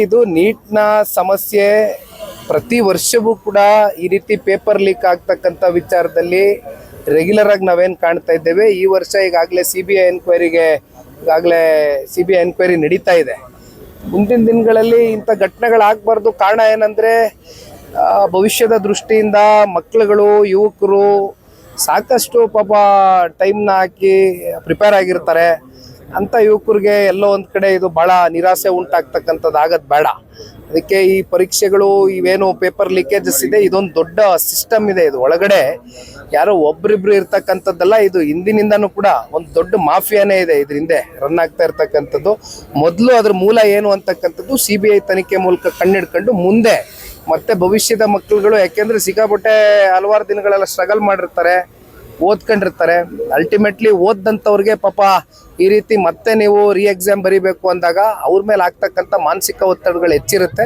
ಇದು ನೀಟ್ನ ಸಮಸ್ಯೆ ಪ್ರತಿ ವರ್ಷವೂ ಕೂಡ ಈ ರೀತಿ ಪೇಪರ್ ಲೀಕ್ ಆಗ್ತಕ್ಕಂಥ ವಿಚಾರದಲ್ಲಿ ರೆಗ್ಯುಲರ್ ಆಗಿ ನಾವೇನು ಕಾಣ್ತಾ ಇದ್ದೇವೆ. ಈ ವರ್ಷ ಈಗಾಗಲೇ CBI ಎನ್ಕ್ವೈರಿ ನಡೀತಾ ಇದೆ. ಮುಂದಿನ ದಿನಗಳಲ್ಲಿ ಇಂಥ ಘಟನೆಗಳಾಗಬಾರ್ದು. ಕಾರಣ ಏನಂದರೆ ಭವಿಷ್ಯದ ದೃಷ್ಟಿಯಿಂದ ಮಕ್ಕಳುಗಳು, ಯುವಕರು ಸಾಕಷ್ಟು ಪಾಪ ಟೈಮ್ನ ಹಾಕಿ ಪ್ರಿಪೇರ್ ಆಗಿರ್ತಾರೆ. ಅಂಥ ಯುವಕರಿಗೆ ಎಲ್ಲೋ ಒಂದು ಕಡೆ ಇದು ಭಾಳ ನಿರಾಸೆ ಉಂಟಾಗ್ತಕ್ಕಂಥದ್ದು ಆಗೋದು ಬೇಡ. ಅದಕ್ಕೆ ಈ ಪರೀಕ್ಷೆಗಳು ಇವೇನು ಪೇಪರ್ ಲೀಕೇಜಸ್ ಇದೆ, ಇದೊಂದು ದೊಡ್ಡ ಸಿಸ್ಟಮ್ ಇದೆ. ಇದು ಒಳಗಡೆ ಯಾರೋ ಒಬ್ರಿಬ್ರು ಇರ್ತಕ್ಕಂಥದ್ದಲ್ಲ, ಇದು ಹಿಂದಿನಿಂದನೂ ಕೂಡ ಒಂದು ದೊಡ್ಡ ಮಾಫಿಯಾನೇ ಇದೆ ಇದ್ರ ಹಿಂದೆ ರನ್ ಆಗ್ತಾ ಇರ್ತಕ್ಕಂಥದ್ದು. ಮೊದಲು ಅದ್ರ ಮೂಲ ಏನು ಅಂತಕ್ಕಂಥದ್ದು CBI ತನಿಖೆ ಮೂಲಕ ಕಂಡಿಡ್ಕೊಂಡು ಮುಂದೆ ಮತ್ತೆ ಭವಿಷ್ಯದ ಮಕ್ಕಳುಗಳು, ಯಾಕೆಂದರೆ ಸಿಕ್ಕಾಪಟ್ಟೆ ಹಲವಾರು ದಿನಗಳೆಲ್ಲ ಸ್ಟ್ರಗಲ್ ಮಾಡಿರ್ತಾರೆ, ಓದ್ಕೊಂಡಿರ್ತಾರೆ. ಅಲ್ಟಿಮೇಟ್ಲಿ ಓದಂಥವ್ರಿಗೆ ಪಾಪ ಈ ರೀತಿ ಮತ್ತೆ ನೀವು ಎಕ್ಸಾಮ್ ಬರೀಬೇಕು ಅಂದಾಗ ಅವ್ರ ಮೇಲೆ ಆಗ್ತಕ್ಕಂಥ ಮಾನಸಿಕ ಒತ್ತಡಗಳು ಹೆಚ್ಚಿರುತ್ತೆ.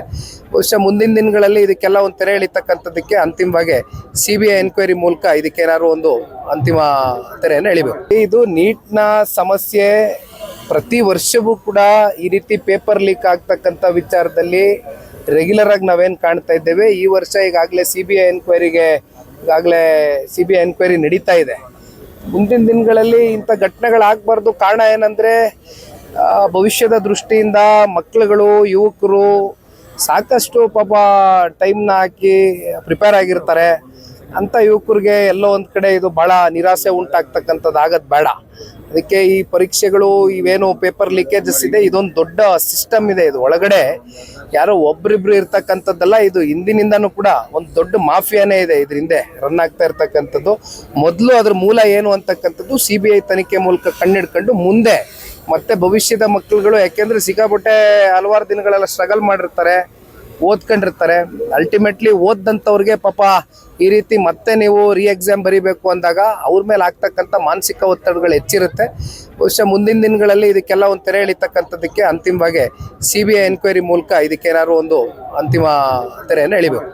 ಬಹುಶಃ ಮುಂದಿನ ದಿನಗಳಲ್ಲಿ ಇದಕ್ಕೆಲ್ಲ ಒಂದು ತೆರೆ ಎಳಿತಕ್ಕಂಥದ್ದಕ್ಕೆ ಅಂತಿಮವಾಗಿ CBI ಎನ್ಕ್ವೈರಿ ಮೂಲಕ ಇದಕ್ಕೇನಾದ್ರು ಒಂದು ಅಂತಿಮ ತೆರೆಯನ್ನು ಎಳಿಬೇಕು. ಇದು ನೀಟ್ನ ಸಮಸ್ಯೆ ಪ್ರತಿ ವರ್ಷವೂ ಕೂಡ ಈ ರೀತಿ ಪೇಪರ್ ಲೀಕ್ ಆಗ್ತಕ್ಕಂಥ ವಿಚಾರದಲ್ಲಿ ರೆಗ್ಯುಲರ್ ಆಗಿ ನಾವೇನು ಕಾಣ್ತಾ ಇದ್ದೇವೆ. ಈ ವರ್ಷ ಈಗಾಗಲೇ CBI ಎನ್ಕ್ವೈರಿ ನಡೀತಾ ಇದೆ. ಮುಂದಿನ ದಿನಗಳಲ್ಲಿ ಇಂಥ ಘಟನೆಗಳಾಗಬಾರ್ದು. ಕಾರಣ ಏನಂದರೆ ಭವಿಷ್ಯದ ದೃಷ್ಟಿಯಿಂದ ಮಕ್ಕಳುಗಳು, ಯುವಕರು ಸಾಕಷ್ಟು ಪಾಪ ಟೈಮ್ನ ಹಾಕಿ ಪ್ರಿಪೇರ್ ಆಗಿರ್ತಾರೆ. ಅಂಥ ಯುವಕರಿಗೆ ಎಲ್ಲೋ ಒಂದು ಕಡೆ ಇದು ಭಾಳ ನಿರಾಸೆ ಉಂಟಾಗ್ತಕ್ಕಂಥದ್ದು ಆಗೋದು ಬೇಡ. ಅದಕ್ಕೆ ಈ ಪರೀಕ್ಷೆಗಳು ಇವೇನು ಪೇಪರ್ ಲೀಕೇಜಸ್ ಇದೆ, ಇದೊಂದು ದೊಡ್ಡ ಸಿಸ್ಟಮ್ ಇದೆ. ಇದು ಒಳಗಡೆ ಯಾರೋ ಒಬ್ರಿಬ್ರು ಇರ್ತಕ್ಕಂಥದ್ದಲ್ಲ, ಇದು ಹಿಂದಿನಿಂದನೂ ಕೂಡ ಒಂದು ದೊಡ್ಡ ಮಾಫಿಯಾನೇ ಇದೆ ಇದ್ರ ಹಿಂದೆ ರನ್ ಆಗ್ತಾ ಇರ್ತಕ್ಕಂಥದ್ದು. ಮೊದಲು ಅದ್ರ ಮೂಲ ಏನು ಅಂತಕ್ಕಂಥದ್ದು CBI ತನಿಖೆ ಮೂಲಕ ಕಂಡಿಡ್ಕೊಂಡು ಮುಂದೆ ಮತ್ತೆ ಭವಿಷ್ಯದ ಮಕ್ಕಳುಗಳು, ಯಾಕೆಂದರೆ ಸಿಕ್ಕಾಪಟ್ಟೆ ಹಲವಾರು ದಿನಗಳೆಲ್ಲ ಸ್ಟ್ರಗಲ್ ಮಾಡಿರ್ತಾರೆ, ಓದ್ಕೊಂಡಿರ್ತಾರೆ. ಅಲ್ಟಿಮೇಟ್ಲಿ ಓದಂಥವ್ರಿಗೆ ಪಾಪ ಈ ರೀತಿ ಮತ್ತೆ ನೀವು ಎಕ್ಸಾಮ್ ಬರೀಬೇಕು ಅಂದಾಗ ಅವ್ರ ಮೇಲೆ ಆಗ್ತಕ್ಕಂಥ ಮಾನಸಿಕ ಒತ್ತಡಗಳು ಹೆಚ್ಚಿರುತ್ತೆ. ಬಹುಶಃ ಮುಂದಿನ ದಿನಗಳಲ್ಲಿ ಇದಕ್ಕೆಲ್ಲ ಒಂದು ತೆರೆ ಎಳಿತಕ್ಕಂಥದ್ದಕ್ಕೆ ಅಂತಿಮವಾಗಿ CBI ಎನ್ಕ್ವೈರಿ ಮೂಲಕ ಇದಕ್ಕೇನಾದ್ರು ಒಂದು ಅಂತಿಮ ತೆರೆಯನ್ನು ಎಳಿಬೇಕು.